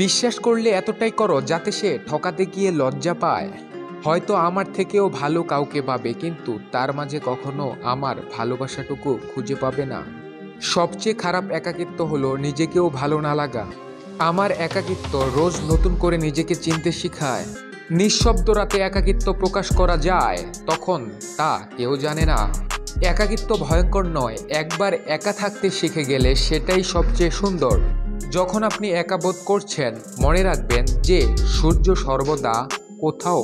বিশ্বাস করলে এতটাই করো যাতে সে ঠকাতে গিয়ে লজ্জা পায়। হয়তো আমার থেকেও ভালো কাউকে পাবে, কিন্তু তার মাঝে কখনো আমার ভালোবাসাটুকু খুঁজে পাবে না। সবচেয়ে খারাপ একাকিত্ব হলো নিজেকেও ভালো না লাগা। আমার একাকিত্ব রোজ নতুন করে নিজেকে চিনতে শিখায়। নিঃশব্দ রাতে একাকিত্ব প্রকাশ করা যায়, তখন তা কেউ জানে না। একাকিত্ব ভয়ঙ্কর নয়, একবার একা থাকতে শিখে গেলে সেটাই সবচেয়ে সুন্দর। যখন আপনি একা বোধ করছেন, মনে রাখবেন যে সূর্য সর্বদা কোথাও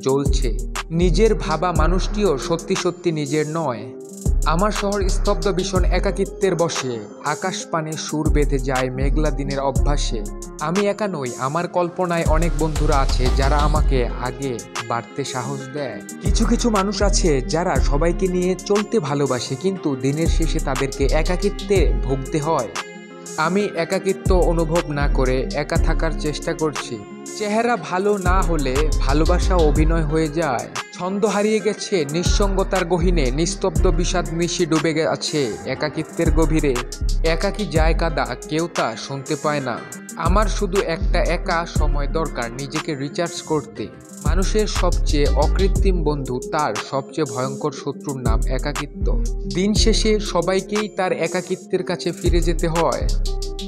জ্বলছে। নিজের ভাবা মানুষটিও সত্যি সত্যি নিজের নয়। আমার শহর স্তব্ধ ভীষণ একাকিত্বের বসে, আকাশ পানে সুর বেঁধে যায় মেঘলা দিনের অভ্যাসে। আমি একা নই, আমার কল্পনায় অনেক বন্ধুরা আছে যারা আমাকে আগে বাড়তে সাহস দেয়। কিছু কিছু মানুষ আছে যারা সবাইকে নিয়ে চলতে ভালোবাসে, কিন্তু দিনের শেষে তাদেরকে একাকিত্বে ভুগতে হয়। আমি একাকিত্ব অনুভব না করে একা থাকার চেষ্টা করছি। চেহারা ভালো না হলে ভালোবাসা অভিনয় হয়ে যায়। ছন্দ হারিয়ে গেছে নিঃসঙ্গতার গহীনে, নিস্তব্ধ বিষাদ মিশে ডুবে গেছে একাকিত্বের গভীরে। একাকী যায় কাদা, কেউ তা শুনতে পায় না। আমার শুধু একটা একা সময় দরকার নিজেকে রিচার্জ করতে। মানুষের সবচেয়ে অকৃত্রিম বন্ধু তার সবচেয়ে ভয়ঙ্কর শত্রুর নাম একাকিত্ব। দিন শেষে সবাইকেই তার একাকিত্বের কাছে ফিরে যেতে হয়।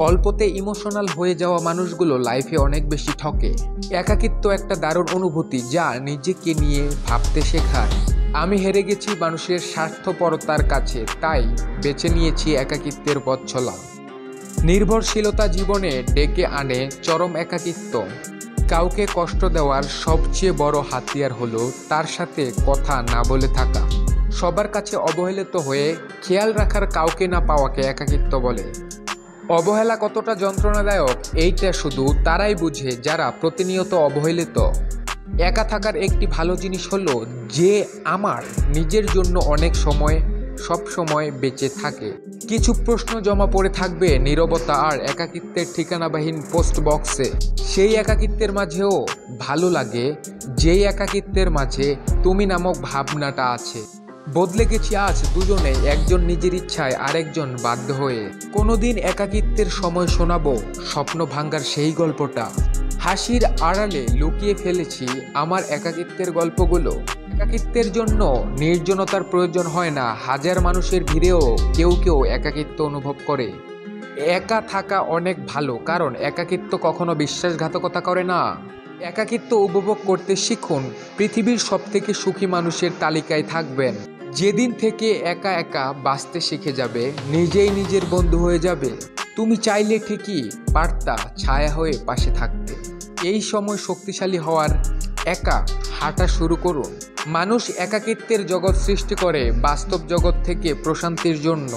অল্পতে ইমোশনাল হয়ে যাওয়া মানুষগুলো লাইফে অনেক বেশি ঠকে। একাকিত্ব একটা দারুণ অনুভূতি যা নিজেকে নিয়ে ভাবতে শেখায়। আমি হেরে গেছি মানুষের স্বার্থপরতার কাছে, তাই বেছে নিয়েছি একাকিত্বের পথ চলা। নির্ভরশীলতা জীবনে ডেকে আনে চরম একাকিত্ব। কাউকে কষ্ট দেওয়ার সবচেয়ে বড় হাতিয়ার হলো তার সাথে কথা না বলে থাকা। সবার কাছে অবহেলিত হয়ে খেয়াল রাখার কাউকে না পাওয়াকে একাকিত্ব বলে। অবহেলা কতটা যন্ত্রণাদায়ক এইটা শুধু তারাই বুঝে যারা প্রতিনিয়ত অবহেলিত। একা থাকার একটি ভালো জিনিস হলো যে আমার নিজের জন্য অনেক সময় সব সময় বেঁচে থাকে। কিছু প্রশ্ন জমা পড়ে থাকবে নীরবতা আর একাকিত্বের ঠিকানাবাহীন পোস্ট বক্সে। সেই একাকিত্বের মাঝেও ভালো লাগে যেই একাকিত্বের মাঝে তুমি নামক ভাবনাটা আছে। বদলে গেছি আজ দুজনে, একজন নিজের ইচ্ছায় আরেকজন বাধ্য হয়ে। কোনোদিন একাকিত্বের সময় শোনাবো স্বপ্ন ভাঙ্গার সেই গল্পটা। হাসির আড়ালে লুকিয়ে ফেলেছি আমার একাকিত্বের গল্পগুলো। একাকিত্বের জন্য নির্জনতার প্রয়োজন হয় না, হাজার মানুষের ভিড়েও কেউ কেউ একাকিত্ব অনুভব করে। একা থাকা অনেক ভালো, কারণ একাকিত্ব কখনো বিশ্বাসঘাতকতা করে না। একাকিত্ব উপভোগ করতে শিখুন, পৃথিবীর সবথেকে সুখী মানুষের তালিকায় থাকবেন। যেদিন থেকে একা একা বাঁচতে শিখে যাবে, নিজেই নিজের বন্ধু হয়ে যাবে। তুমি চাইলে ঠিকই পারতা ছায়া হয়ে পাশে থাকতে। এই সময় শক্তিশালী হওয়ার, একা হাঁটা শুরু করুন। মানুষ একাকিত্বের জগৎ সৃষ্টি করে বাস্তব জগৎ থেকে প্রশান্তির জন্য।